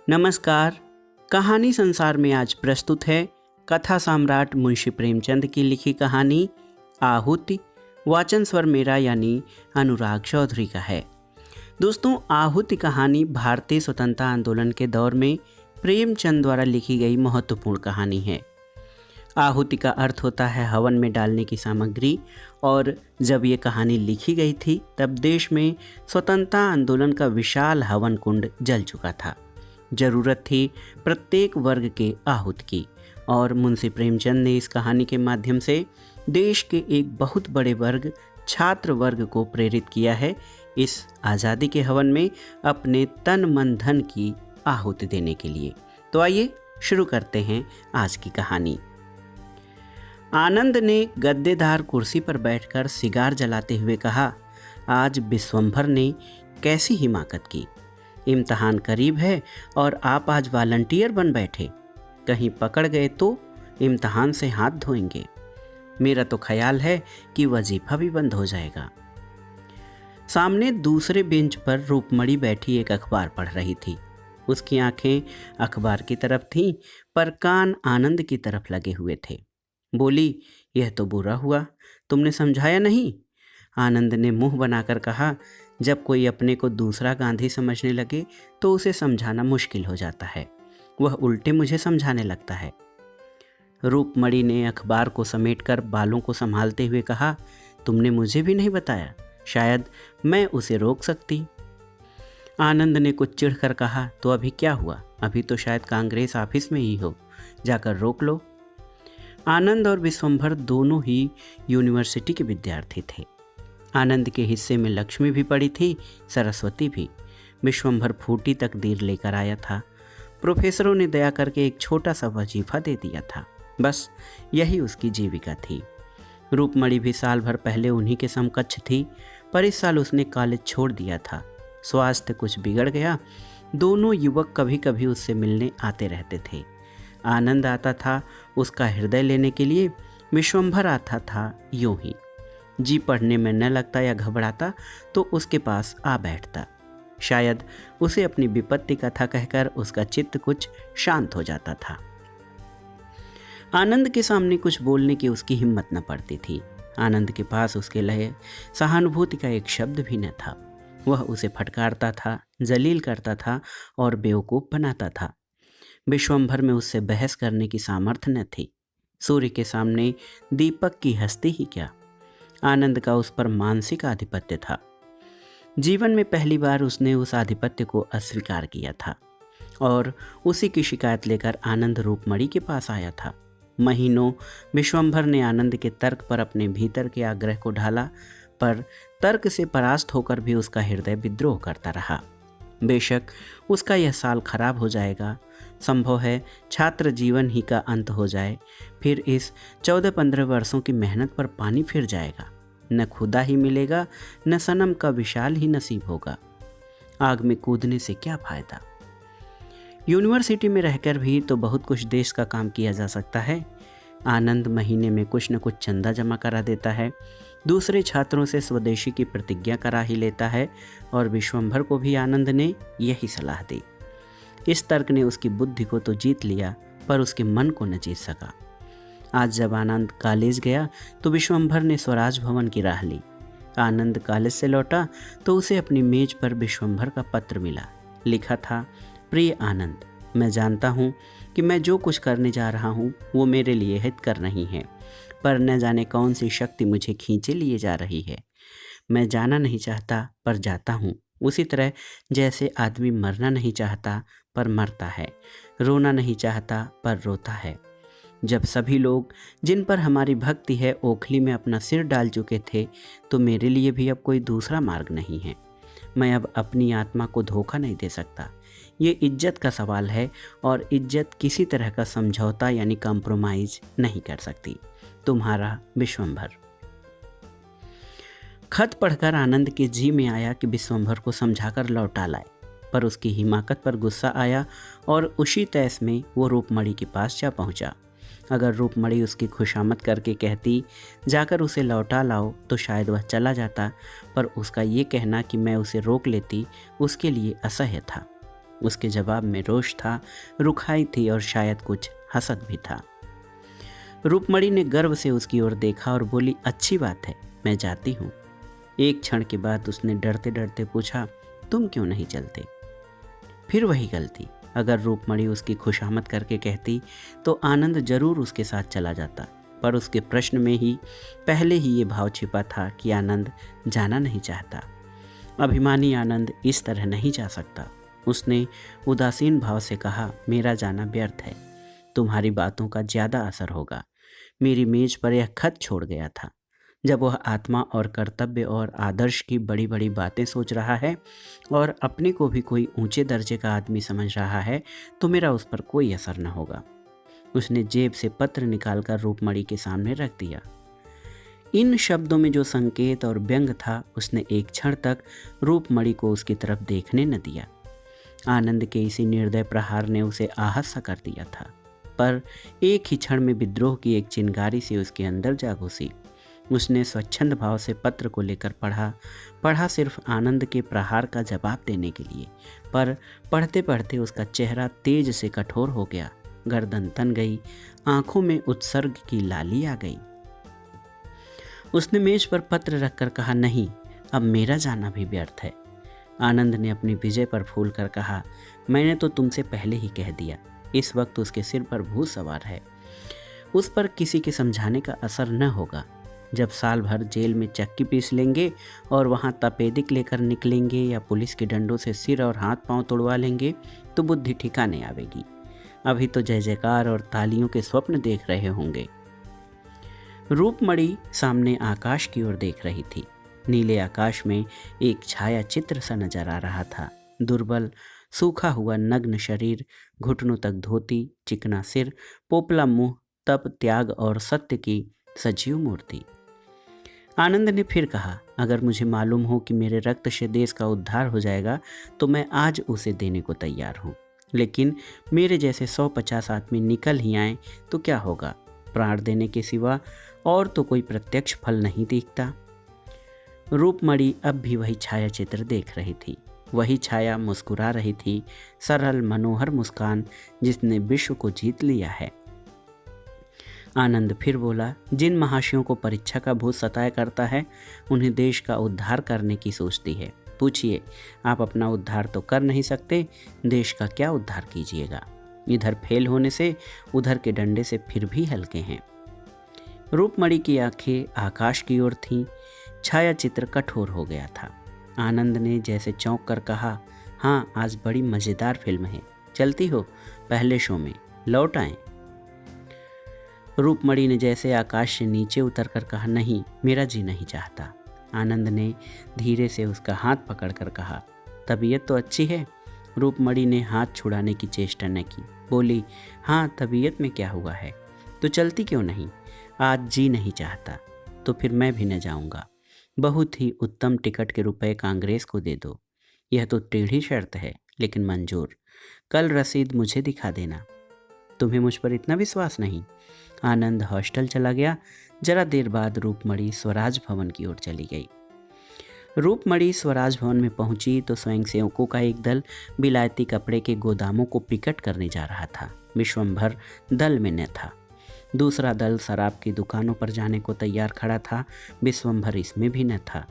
नमस्कार। कहानी संसार में आज प्रस्तुत है कथा सम्राट मुंशी प्रेमचंद की लिखी कहानी आहुति। वाचन स्वर मेरा यानी अनुराग चौधरी का है। दोस्तों, आहुति कहानी भारतीय स्वतंत्रता आंदोलन के दौर में प्रेमचंद द्वारा लिखी गई महत्वपूर्ण कहानी है। आहुति का अर्थ होता है हवन में डालने की सामग्री, और जब ये कहानी लिखी गई थी तब देश में स्वतंत्रता आंदोलन का विशाल हवन कुंड जल चुका था। जरूरत थी प्रत्येक वर्ग के आहुति की, और मुंशी प्रेमचंद ने इस कहानी के माध्यम से देश के एक बहुत बड़े वर्ग छात्र वर्ग को प्रेरित किया है इस आज़ादी के हवन में अपने तन मन धन की आहुति देने के लिए। तो आइए शुरू करते हैं आज की कहानी। आनंद ने गद्देदार कुर्सी पर बैठकर सिगार जलाते हुए कहा, आज विश्वंभर ने कैसी हिमाकत की। इम्तहान करीब है और आप आज वॉलंटियर बन बैठे। कहीं पकड़ गए तो इम्तहान से हाथ धोएंगे। मेरा तो ख्याल है कि वजीफा भी बंद हो जाएगा। सामने दूसरे बेंच पर रूपमणी बैठी एक अखबार पढ़ रही थी। उसकी आंखें अखबार की तरफ थीं, पर कान आनंद की तरफ लगे हुए थे। बोली, यह तो बुरा हुआ, तुमने समझाया नहीं। आनंद ने मुंह बनाकर कहा, जब कोई अपने को दूसरा गांधी समझने लगे तो उसे समझाना मुश्किल हो जाता है। वह उल्टे मुझे समझाने लगता है। रूपमणी ने अखबार को समेटकर बालों को संभालते हुए कहा, तुमने मुझे भी नहीं बताया, शायद मैं उसे रोक सकती। आनंद ने कुछ चिढ़कर कहा, तो अभी क्या हुआ, अभी तो शायद कांग्रेस ऑफिस में ही हो, जाकर रोक लो। आनंद और विश्वंभर दोनों ही यूनिवर्सिटी के विद्यार्थी थे। आनंद के हिस्से में लक्ष्मी भी पड़ी थी, सरस्वती भी। विश्वंभर फूटी तकदीर लेकर आया था। प्रोफेसरों ने दया करके एक छोटा सा वजीफा दे दिया था, बस यही उसकी जीविका थी। रूपमणी भी साल भर पहले उन्हीं के समकक्ष थी, पर इस साल उसने कॉलेज छोड़ दिया था। स्वास्थ्य कुछ बिगड़ गया। दोनों युवक कभी कभी उससे मिलने आते रहते थे। आनंद आता था उसका हृदय लेने के लिए, विश्वंभर आता था यूं ही। जी पढ़ने में न लगता या घबराता तो उसके पास आ बैठता। शायद उसे अपनी विपत्ति कथा कहकर उसका चित्त कुछ शांत हो जाता था। आनंद के सामने कुछ बोलने की उसकी हिम्मत न पड़ती थी। आनंद के पास उसके लिए सहानुभूति का एक शब्द भी न था। वह उसे फटकारता था, जलील करता था और बेवकूफ़ बनाता था। विश्वंभर में उससे बहस करने की सामर्थ्य न थी। सूर्य के सामने दीपक की हस्ती ही क्या। आनंद का उस पर मानसिक आधिपत्य था। जीवन में पहली बार उसने उस आधिपत्य को अस्वीकार किया था, और उसी की शिकायत लेकर आनंद रूपमणी के पास आया था। महीनों विश्वंभर ने आनंद के तर्क पर अपने भीतर के आग्रह को ढाला, पर तर्क से परास्त होकर भी उसका हृदय विद्रोह करता रहा। बेशक उसका यह साल खराब हो जाएगा, संभव है छात्र जीवन ही का अंत हो जाए, फिर इस 14-15 वर्षों की मेहनत पर पानी फिर जाएगा। न खुदा ही मिलेगा, न सनम का विशाल ही नसीब होगा। आग में कूदने से क्या फायदा। यूनिवर्सिटी में रहकर भी तो बहुत कुछ देश का काम किया जा सकता है। आनंद महीने में कुछ न कुछ चंदा जमा करा देता है, दूसरे छात्रों से स्वदेशी की प्रतिज्ञा करा ही लेता है, और विश्वंभर को भी आनंद ने यही सलाह दी। इस तर्क ने उसकी बुद्धि को तो जीत लिया, पर उसके मन को न जीत सका। आज जब आनंद कॉलेज गया तो विश्वंभर ने स्वराज भवन की राह ली। आनंद कॉलेज से लौटा तो उसे अपनी मेज पर विश्वंभर का पत्र मिला। लिखा था, प्रिय आनंद, मैं जानता हूँ कि मैं जो कुछ करने जा रहा हूँ वो मेरे लिए हितकर नहीं है, पर न जाने कौन सी शक्ति मुझे खींचे लिए जा रही है। मैं जाना नहीं चाहता पर जाता हूँ, उसी तरह जैसे आदमी मरना नहीं चाहता पर मरता है, रोना नहीं चाहता पर रोता है। जब सभी लोग जिन पर हमारी भक्ति है ओखली में अपना सिर डाल चुके थे, तो मेरे लिए भी अब कोई दूसरा मार्ग नहीं है। मैं अब अपनी आत्मा को धोखा नहीं दे सकता। ये इज्जत का सवाल है, और इज्जत किसी तरह का समझौता यानी कॉम्प्रोमाइज नहीं कर सकती। तुम्हारा विश्वंभर। खत पढ़कर आनंद के जी में आया कि विश्वंभर को समझाकर लौटा लाए, पर उसकी हिमाकत पर गुस्सा आया, और उसी तैस में वो रूपमणी के पास जा पहुंचा। अगर रूपमणी उसकी खुशामद करके कहती, जाकर उसे लौटा लाओ, तो शायद वह चला जाता, पर उसका ये कहना कि मैं उसे रोक लेती उसके लिए असह्य था। उसके जवाब में रोष था, रुखाई थी और शायद कुछ हसद भी था। रूपमणि ने गर्व से उसकी ओर देखा और बोली, अच्छी बात है, मैं जाती हूँ। एक क्षण के बाद उसने डरते डरते पूछा, तुम क्यों नहीं चलते? फिर वही गलती, अगर रूपमणि उसकी खुशामद करके कहती तो आनंद जरूर उसके साथ चला जाता, पर उसके प्रश्न में ही पहले ही ये भाव छिपा था कि आनंद जाना नहीं चाहता। अभिमानी आनंद इस तरह नहीं जा सकता। उसने उदासीन भाव से कहा, मेरा जाना व्यर्थ है, तुम्हारी बातों का ज़्यादा असर होगा। मेरी मेज पर यह खत छोड़ गया था। जब वह आत्मा और कर्तव्य और आदर्श की बड़ी बड़ी बातें सोच रहा है और अपने को भी कोई ऊंचे दर्जे का आदमी समझ रहा है तो मेरा उस पर कोई असर न होगा। उसने जेब से पत्र निकालकर रूपमणि के सामने रख दिया। इन शब्दों में जो संकेत और व्यंग था, उसने एक क्षण तक रूपमणि को उसकी तरफ देखने न दिया। आनंद के इसी निर्दय प्रहार ने उसे आहत सा कर दिया था, पर एक ही क्षण में विद्रोह की एक चिंगारी से उसके अंदर जा घुसी। उसने स्वच्छंद भाव से पत्र को लेकर पढ़ा सिर्फ आनंद के प्रहार का जवाब देने के लिए, पर पढ़ते पढ़ते उसका चेहरा तेज से कठोर हो गया, गर्दन तन गई, आंखों में उत्सर्ग की लाली आ गई। उसने मेज पर पत्र रखकर कहा, नहीं, अब मेरा जाना भी व्यर्थ है। आनंद ने अपनी विजय पर फूल कर कहा, मैंने तो तुमसे पहले ही कह दिया। इस वक्त उसके सिर पर भूत सवार है, उस पर किसी के समझाने का असर न होगा। जब साल भर जेल में चक्की पीस लेंगे और वहाँ तपेदिक लेकर निकलेंगे या पुलिस के डंडों से सिर और हाथ पांव तोड़वा लेंगे तो बुद्धि ठिकाने आवेगी। अभी तो जय जयकार और तालियों के स्वप्न देख रहे होंगे। रूपमणि सामने आकाश की ओर देख रही थी। नीले आकाश में एक छाया चित्र सा नजर आ रहा था। दुर्बल, सूखा हुआ नग्न शरीर, घुटनों तक धोती, चिकना सिर, पोपला मुंह, तप, त्याग और सत्य की सजीव मूर्ति। आनंद ने फिर कहा, अगर मुझे मालूम हो कि मेरे रक्त से देश का उद्धार हो जाएगा तो मैं आज उसे देने को तैयार हूँ, लेकिन मेरे जैसे 150 आदमी निकल ही आए तो क्या होगा? प्राण देने के सिवा और तो कोई प्रत्यक्ष फल नहीं दिखता। रूपमणि अब भी वही छाया चित्र देख रही थी। वही छाया मुस्कुरा रही थी, सरल मनोहर मुस्कान जिसने विश्व को जीत लिया है। आनंद फिर बोला, जिन महाशयों को परीक्षा का भूत सताया करता है उन्हें देश का उद्धार करने की सोचती है। पूछिए, आप अपना उद्धार तो कर नहीं सकते, देश का क्या उद्धार कीजिएगा? इधर फेल होने से उधर के डंडे से फिर भी हल्के हैं। रूपमणि की आंखें आकाश की ओर थीं। छाया चित्र कठोर हो गया था। आनंद ने जैसे चौंक कर कहा, हाँ, आज बड़ी मज़ेदार फिल्म है, चलती हो? पहले शो में लौट आएं। रूपमणि ने जैसे आकाश से नीचे उतरकर कहा, नहीं, मेरा जी नहीं चाहता। आनंद ने धीरे से उसका हाथ पकड़कर कहा, तबीयत तो अच्छी है? रूपमणि ने हाथ छुड़ाने की चेष्टा न की, बोली, हाँ, तबीयत में क्या हुआ है, तो चलती क्यों नहीं? आज जी नहीं चाहता तो फिर मैं भी न जाऊंगा। बहुत ही उत्तम टिकट के रुपए कांग्रेस को दे दो। यह तो टेढ़ी शर्त है, लेकिन मंजूर। कल रसीद मुझे दिखा देना। तुम्हें मुझ पर इतना विश्वास नहीं? आनंद हॉस्टल चला गया। जरा देर बाद रूपमणि स्वराज भवन की ओर चली गई। रूपमणि स्वराज भवन में पहुंची तो स्वयंसेवकों का एक दल विलायती कपड़े के गोदामों को पिकट करने जा रहा था। विश्वंभर दल में न था। दूसरा दल शराब की दुकानों पर जाने को तैयार खड़ा था। विश्वंभर इसमें भी न था।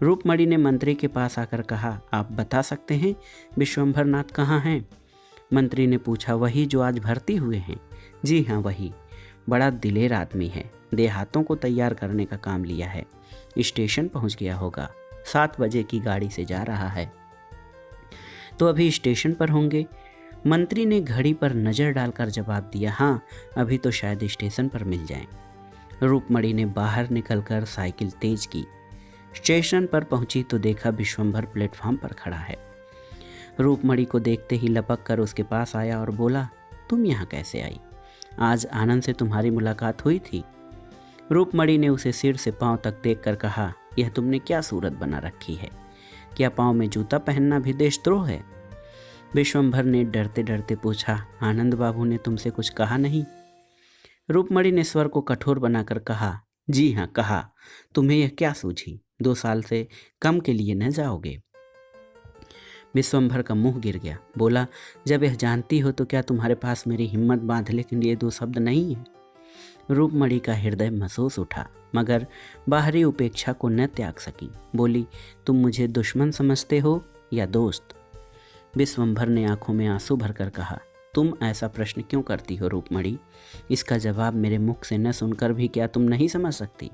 रूपमणि ने मंत्री के पास आकर कहा, आप बता सकते हैं विश्वंभर नाथ कहाँ हैं? मंत्री ने पूछा, वही जो आज भर्ती हुए हैं। जी हाँ, वही। बड़ा दिलेर आदमी है, देहातों को तैयार करने का काम लिया है। स्टेशन पहुंच गया होगा, 7 बजे की गाड़ी से जा रहा है, तो अभी स्टेशन पर होंगे। मंत्री ने घड़ी पर नज़र डालकर जवाब दिया, हाँ, अभी तो शायद स्टेशन पर मिल जाएं। रूपमणि ने बाहर निकलकर साइकिल तेज की। स्टेशन पर पहुंची तो देखा विश्वंभर प्लेटफॉर्म पर खड़ा है। रूपमणि को देखते ही लपक कर उसके पास आया और बोला, तुम यहाँ कैसे आई? आज आनंद से तुम्हारी मुलाकात हुई थी? रूपमणि ने उसे सिर से पांव तक देखकर कहा, यह तुमने क्या सूरत बना रखी है? क्या पांव में जूता पहनना भी देशद्रोह है? विश्वंभर ने डरते डरते पूछा, आनंद बाबू ने तुमसे कुछ कहा नहीं? रूपमणि ने स्वर को कठोर बनाकर कहा, जी हाँ, कहा। तुम्हें यह क्या सूझी? 2 साल से कम के लिए न जाओगे? विश्वंभर का मुंह गिर गया। बोला, जब यह जानती हो तो क्या तुम्हारे पास मेरी हिम्मत बांधने के लिए 2 शब्द नहीं है? रूपमणि का हृदय महसूस उठा, मगर बाहरी उपेक्षा को न त्याग सकी। बोली, तुम मुझे दुश्मन समझते हो या दोस्त? विश्वंभर ने आंखों में आंसू भरकर कहा, तुम ऐसा प्रश्न क्यों करती हो रूपमणि? इसका जवाब मेरे मुख से न सुनकर भी क्या तुम नहीं समझ सकती?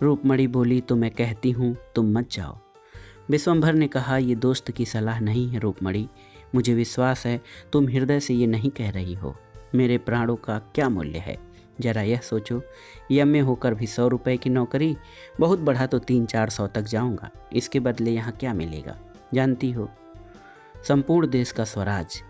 रूपमणि बोली, तो मैं कहती हूँ तुम मत जाओ। विश्वंभर ने कहा, ये दोस्त की सलाह नहीं है रूपमणि, मुझे विश्वास है तुम हृदय से ये नहीं कह रही हो। मेरे प्राणों का क्या मूल्य है, जरा यह सोचो। यम होकर भी 100 रुपये की नौकरी, बहुत बढ़ा तो 300-400 तक जाऊंगा। इसके बदले यहाँ क्या मिलेगा जानती हो? संपूर्ण देश का स्वराज।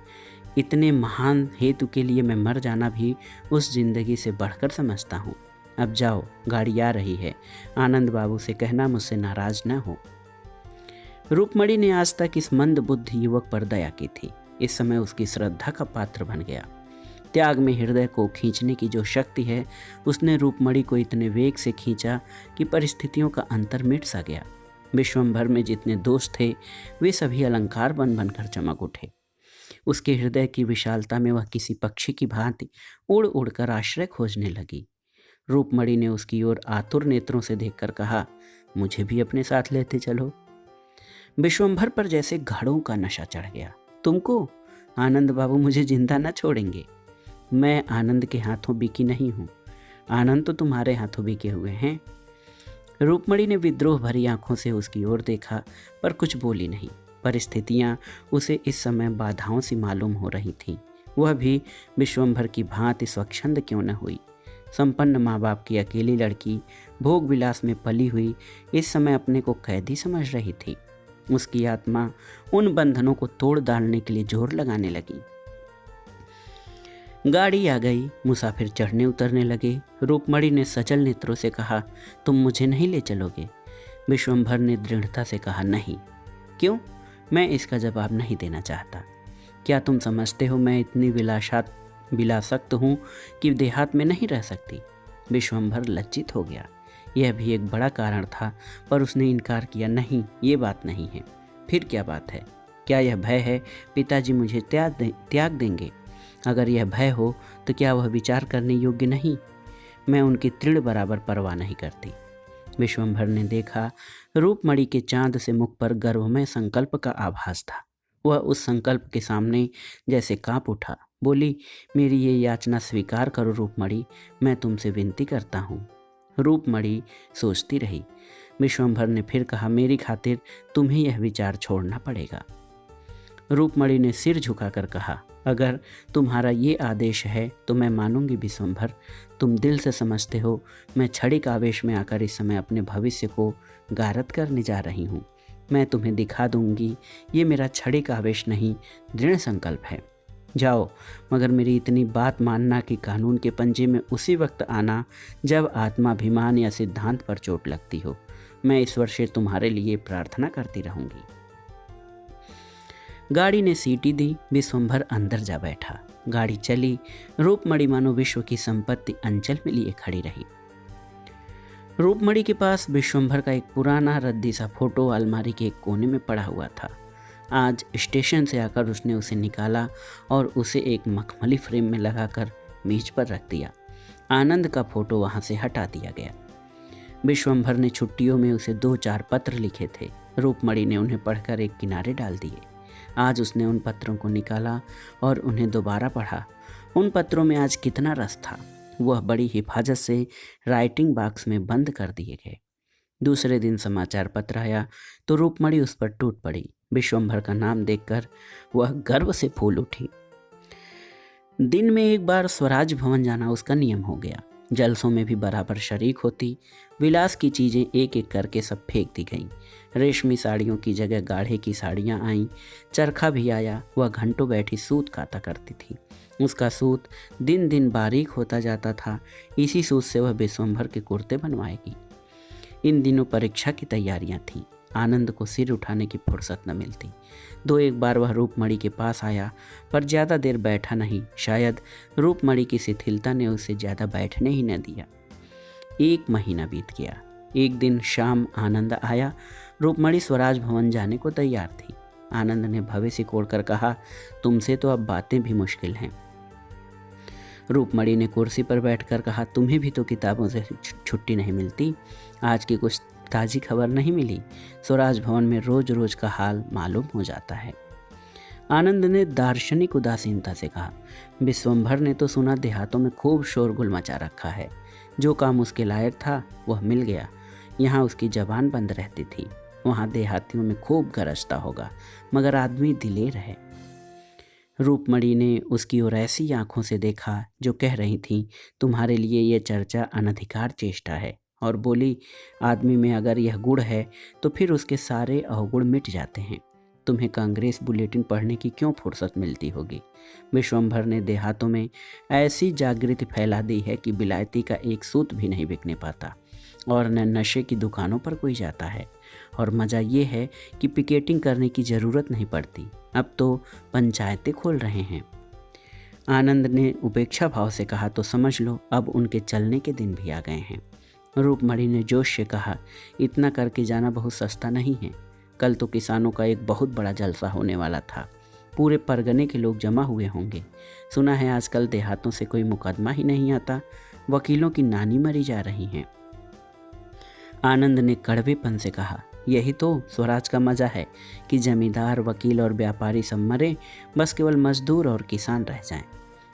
इतने महान हेतु के लिए मैं मर जाना भी उस जिंदगी से बढ़कर समझता हूँ। अब जाओ, गाड़ी आ रही है। आनंद बाबू से कहना मुझसे नाराज न हो। रूपमणि ने आज तक इस मंद बुद्धि युवक पर दया की थी, इस समय उसकी श्रद्धा का पात्र बन गया। त्याग में हृदय को खींचने की जो शक्ति है, उसने रूपमणि को इतने वेग से खींचा कि परिस्थितियों का अंतर मिट सा गया। विश्वंभर में जितने दोस्त थे वे सभी अलंकार बन बनकर चमक उठे। उसके हृदय की विशालता में वह किसी पक्षी की भांति उड़ उड़कर आश्रय खोजने लगी। रूपमणि ने उसकी ओर आतुर नेत्रों से देखकर कहा, मुझे भी अपने साथ लेते चलो। विश्वंभर पर जैसे घड़ों का नशा चढ़ गया। तुमको? आनंद बाबू मुझे जिंदा न छोड़ेंगे। मैं आनंद के हाथों बिकी नहीं हूँ, आनंद तो तुम्हारे हाथों बिके हुए हैं। रूपमणि ने विद्रोह भरी आंखों से उसकी ओर देखा, पर कुछ बोली नहीं। परिस्थितियां उसे इस समय बाधाओं सी मालूम हो रही थीं। वह भी विश्वंभर की भांति स्वच्छंद क्यों न हुई। संपन्न माँ बाप की अकेली लड़की, भोग विलास में पली हुई, इस समय अपने को कैदी समझ रही थी। उसकी आत्मा उन बंधनों को तोड़ डालने के लिए जोर लगाने लगी। गाड़ी आ गई, मुसाफिर चढ़ने उतरने लगे। रूपमणि ने सचल नेत्रों से कहा, तुम मुझे नहीं ले चलोगे? विश्वंभर ने दृढ़ता से कहा, नहीं। क्यों? मैं इसका जवाब नहीं देना चाहता। क्या तुम समझते हो मैं इतनी विलासक्त हूँ कि देहात में नहीं रह सकती? विश्वंभर लज्जित हो गया। यह भी एक बड़ा कारण था, पर उसने इनकार किया, नहीं, ये बात नहीं है। फिर क्या बात है? क्या यह भय है पिताजी मुझे त्याग देंगे? अगर यह भय हो तो क्या वह विचार करने योग्य नहीं? मैं उनकी तृण बराबर परवाह नहीं करती। विश्वंभर ने देखा, रूपमणि के चांद से मुख पर गर्वमय संकल्प का आभास था। वह उस संकल्प के सामने जैसे कांप उठा। बोली, मेरी ये याचना स्वीकार करो रूपमणि, मैं तुमसे विनती करता हूँ। रूपमणि सोचती रही। विश्वंभर ने फिर कहा, मेरी खातिर तुम्हें यह विचार छोड़ना पड़ेगा। रूपमणि ने सिर झुकाकर कहा, अगर तुम्हारा ये आदेश है तो मैं मानूंगी विश्वंभर। तुम दिल से समझते हो मैं क्षणिक आवेश में आकर इस समय अपने भविष्य को गारत करने जा रही हूँ। मैं तुम्हें दिखा दूंगी ये मेरा क्षणिक आवेश नहीं, दृढ़ संकल्प है। जाओ, मगर मेरी इतनी बात मानना कि कानून के पंजे में उसी वक्त आना जब आत्माभिमान या सिद्धांत पर चोट लगती हो। मैं ईश्वर से तुम्हारे लिए प्रार्थना करती रहूंगी। गाड़ी ने सीटी दी। विश्वंभर अंदर जा बैठा। गाड़ी चली। रूपमणि मानो विश्व की संपत्ति अंचल में लिए खड़ी रही। रूपमणि के पास विश्वंभर का एक पुराना रद्दी सा फोटो अलमारी के एक कोने में पड़ा हुआ था। आज स्टेशन से आकर उसने उसे निकाला और उसे एक मखमली फ्रेम में लगाकर मेज पर रख दिया। आनंद का फोटो वहां से हटा दिया गया। विश्वंभर ने छुट्टियों में उसे 2-4 पत्र लिखे थे। रूपमणि ने उन्हें पढ़कर एक किनारे डाल दिए। आज उसने उन पत्रों को निकाला और उन्हें दोबारा पढ़ा। उन पत्रों में आज कितना रस था। वह बड़ी हिफाजत से राइटिंग बॉक्स में बंद कर दिए गए। दूसरे दिन समाचार पत्र आया तो रूपमणि उस पर टूट पड़ी। विश्वंभर का नाम देखकर वह गर्व से फूल उठी। दिन में एक बार स्वराज भवन जाना उसका नियम हो गया। जलसों में भी बराबर शरीक होती। विलास की चीज़ें एक एक करके सब फेंक दी गईं। रेशमी साड़ियों की जगह गाढ़े की साड़ियाँ आईं। चरखा भी आया। वह घंटों बैठी सूत काता करती थी। उसका सूत दिन दिन बारीक होता जाता था। इसी सूत से वह विश्वंभर के कुर्ते बनवाएगी। इन दिनों परीक्षा की तैयारियां थीं। आनंद को सिर उठाने की फुर्सत न मिलती। 2-1 बार वह रूपमणि के पास आया, पर ज़्यादा देर बैठा नहीं। शायद रूपमणि की शिथिलता ने उसे ज़्यादा बैठने ही न दिया। 1 महीना बीत गया। एक दिन शाम आनंद आया। रूपमणि स्वराज भवन जाने को तैयार थी। आनंद ने भवे सिकोड़कर कहा, तुमसे तो अब बातें भी मुश्किल हैं। रूपमणि ने कुर्सी पर बैठकर कहा, तुम्हें भी तो किताबों से छुट्टी नहीं मिलती। आज की कुछ ताज़ी खबर नहीं मिली? स्वराज भवन में रोज रोज का हाल मालूम हो जाता है। आनंद ने दार्शनिक उदासीनता से कहा, विश्वंभर ने तो सुना देहातों में खूब शोरगुल मचा रखा है। जो काम उसके लायक था वह मिल गया। यहाँ उसकी जबान बंद रहती थी, वहाँ देहातियों में खूब गरजता होगा, मगर आदमी दिलेर है। रूपमणि ने उसकी ओर ऐसी आंखों से देखा जो कह रही थी, तुम्हारे लिए यह चर्चा अनधिकार चेष्टा है, और बोली, आदमी में अगर यह गुण है तो फिर उसके सारे अवगुण मिट जाते हैं। तुम्हें कांग्रेस बुलेटिन पढ़ने की क्यों फुर्सत मिलती होगी? विश्वंभर ने देहातों में ऐसी जागृति फैला दी है कि बिलायती का एक सूत भी नहीं बिकने पाता, और न नशे की दुकानों पर कोई जाता है। और मज़ा ये है कि पिकेटिंग करने की ज़रूरत नहीं पड़ती, अब तो पंचायतें खोल रहे हैं। आनंद ने उपेक्षा भाव से कहा, तो समझ लो अब उनके चलने के दिन भी आ गए हैं। रूपमणि ने जोश से कहा, इतना करके जाना बहुत सस्ता नहीं है। कल तो किसानों का एक बहुत बड़ा जलसा होने वाला था, पूरे परगने के लोग जमा हुए होंगे। सुना है आजकल देहातों से कोई मुकदमा ही नहीं आता, वकीलों की नानी मरी जा रही हैं। आनंद ने कड़वेपन से कहा, यही तो स्वराज का मज़ा है कि जमींदार, वकील और व्यापारी सब मरे, बस केवल मजदूर और किसान रह जाएं।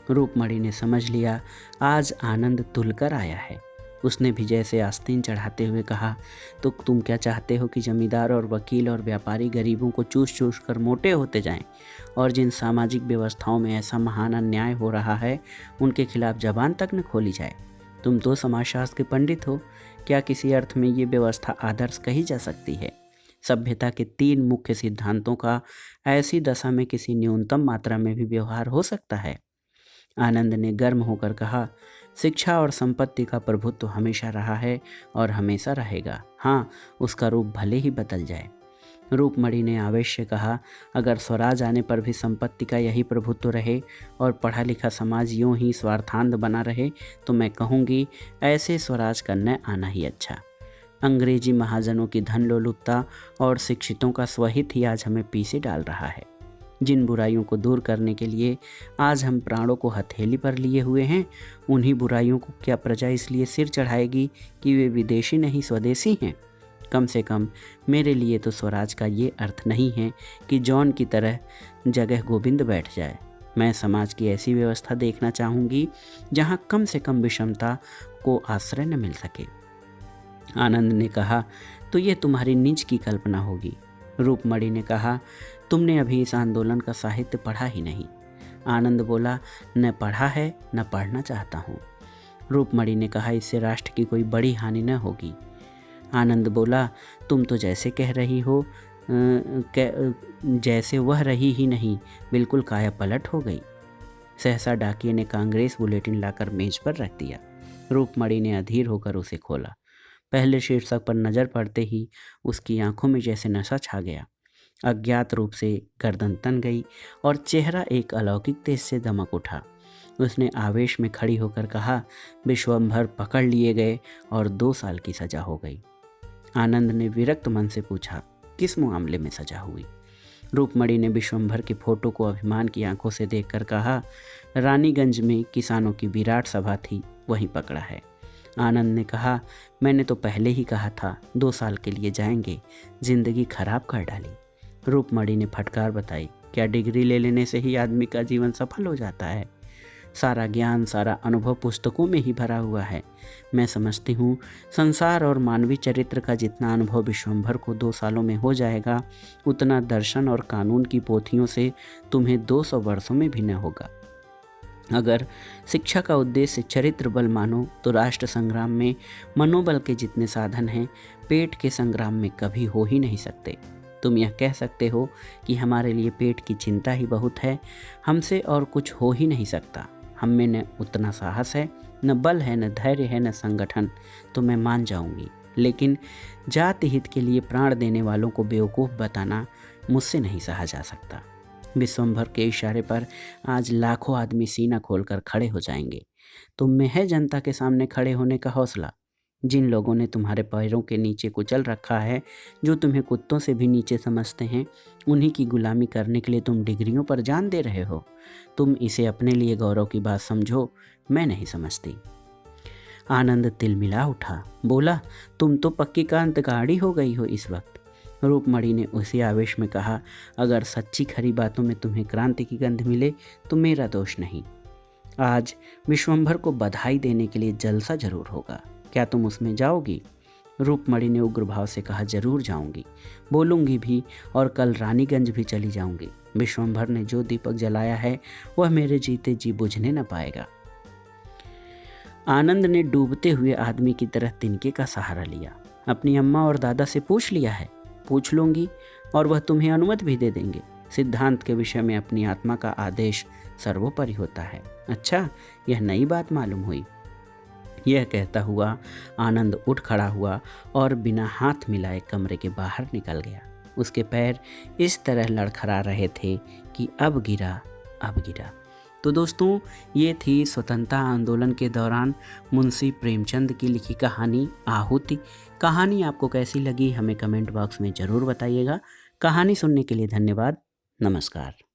रूपमणि ने समझ लिया आज आनंद तुलकर आया है। उसने भी जैसे आस्तीन चढ़ाते हुए कहा, तो तुम क्या चाहते हो कि जमींदार और वकील और व्यापारी गरीबों को चूस चूस कर मोटे होते जाएं, और जिन सामाजिक व्यवस्थाओं में ऐसा महान अन्याय हो रहा है उनके खिलाफ जबान तक न खोली जाए? तुम तो समाजशास्त्र के पंडित हो, क्या किसी अर्थ में ये व्यवस्था आदर्श कही जा सकती है? सभ्यता के 3 मुख्य सिद्धांतों का ऐसी दशा में किसी न्यूनतम मात्रा में भी व्यवहार हो सकता है? आनंद ने गर्म होकर कहा, शिक्षा और संपत्ति का प्रभुत्व हमेशा रहा है और हमेशा रहेगा। हाँ, उसका रूप भले ही बदल जाए। रूपमणि ने आवेश से कहा, अगर स्वराज आने पर भी संपत्ति का यही प्रभुत्व रहे और पढ़ा लिखा समाज यूं ही स्वार्थांध बना रहे, तो मैं कहूँगी ऐसे स्वराज का न आना ही अच्छा। अंग्रेजी महाजनों की धन लोलुपता और शिक्षितों का स्वहित ही आज हमें पीछे डाल रहा है। जिन बुराइयों को दूर करने के लिए आज हम प्राणों को हथेली पर लिए हुए हैं, उन्हीं बुराइयों को क्या प्रजा इसलिए सिर चढ़ाएगी कि वे विदेशी नहीं स्वदेशी हैं? कम से कम मेरे लिए तो स्वराज का ये अर्थ नहीं है कि जॉन की तरह जगह गोविंद बैठ जाए। मैं समाज की ऐसी व्यवस्था देखना चाहूँगी जहाँ कम से कम विषमता को आश्रय न मिल सके। आनंद ने कहा, तो ये तुम्हारी निज की कल्पना होगी। रूपमणि ने कहा, तुमने अभी इस आंदोलन का साहित्य पढ़ा ही नहीं। आनंद बोला, न पढ़ा है न पढ़ना चाहता हूँ। रूपमणि ने कहा, इससे राष्ट्र की कोई बड़ी हानि न होगी। आनंद बोला, तुम तो जैसे कह रही हो जैसे वह रही ही नहीं, बिल्कुल काया पलट हो गई। सहसा डाकिये ने कांग्रेस बुलेटिन लाकर मेज पर रख दिया। रूपमणि ने अधीर होकर उसे खोला। पहले शीर्षक पर नज़र पड़ते ही उसकी आंखों में जैसे नशा छा गया। अज्ञात रूप से गर्दन तन गई और चेहरा एक अलौकिक तेज से दमक उठा। उसने आवेश में खड़ी होकर कहा, विश्वंभर पकड़ लिए गए और 2 साल की सज़ा हो गई। आनंद ने विरक्त मन से पूछा, किस मामले में सज़ा हुई? रूपमणि ने विश्वंभर के फोटो को अभिमान की आंखों से देखकर कहा, रानीगंज में किसानों की विराट सभा थी, वहीं पकड़ा है। आनंद ने कहा, मैंने तो पहले ही कहा था 2 साल के लिए जाएंगे, जिंदगी खराब कर डाली। रूपमणि ने फटकार बताई, क्या डिग्री ले लेने से ही आदमी का जीवन सफल हो जाता है? सारा ज्ञान, सारा अनुभव पुस्तकों में ही भरा हुआ है। मैं समझती हूँ संसार और मानवीय चरित्र का जितना अनुभव विश्वंभर को 2 सालों में हो जाएगा, उतना दर्शन और कानून की पोथियों से तुम्हें 200 वर्षों में भी न होगा। अगर शिक्षा का उद्देश्य चरित्र बल मानो तो राष्ट्र संग्राम में मनोबल के जितने साधन हैं, पेट के संग्राम में कभी हो ही नहीं सकते। तुम यह कह सकते हो कि हमारे लिए पेट की चिंता ही बहुत है, हमसे और कुछ हो ही नहीं सकता। हम में न उतना साहस है, न बल है, न धैर्य है, न संगठन, तो मैं मान जाऊंगी। लेकिन जाति हित के लिए प्राण देने वालों को बेवकूफ़ बताना मुझसे नहीं सहा जा सकता। विश्वंभर के इशारे पर आज लाखों आदमी सीना खोलकर खड़े हो जाएंगे। तुम में है जनता के सामने खड़े होने का हौसला? जिन लोगों ने तुम्हारे पैरों के नीचे कुचल रखा है, जो तुम्हें कुत्तों से भी नीचे समझते हैं, उन्हीं की गुलामी करने के लिए तुम डिग्रियों पर जान दे रहे हो। तुम इसे अपने लिए गौरव की बात समझो, मैं नहीं समझती। आनंद तिलमिला उठा, बोला, तुम तो पक्की क्रांतिकारी हो गई हो इस वक्त। रूपमणि ने उसी आवेश में कहा, अगर सच्ची खरी बातों में तुम्हें क्रांति की गंध मिले तो मेरा दोष नहीं। आज विश्वंभर को बधाई देने के लिए जलसा जरूर होगा, क्या तुम उसमें जाओगी? रूपमणि ने उग्र भाव से कहा, जरूर जाऊंगी, बोलूंगी भी, और कल रानीगंज भी चली जाऊंगी। विश्वंभर ने जो दीपक जलाया है वह मेरे जीते जी बुझने न पाएगा। आनंद ने डूबते हुए आदमी की तरह तिनके का सहारा लिया। अपनी अम्मा और दादा से पूछ लिया है? पूछ लूंगी, और वह तुम्हें अनुमति भी दे देंगे। सिद्धांत के विषय में अपनी आत्मा का आदेश सर्वोपरि होता है। अच्छा, यह नई बात मालूम हुई। यह कहता हुआ आनंद उठ खड़ा हुआ और बिना हाथ मिलाए कमरे के बाहर निकल गया। उसके पैर इस तरह लड़खड़ा रहे थे कि अब गिरा, अब गिरा। तो दोस्तों, ये थी स्वतंत्रता आंदोलन के दौरान मुंशी प्रेमचंद की लिखी कहानी आहुति। कहानी आपको कैसी लगी हमें कमेंट बॉक्स में ज़रूर बताइएगा। कहानी सुनने के लिए धन्यवाद। नमस्कार।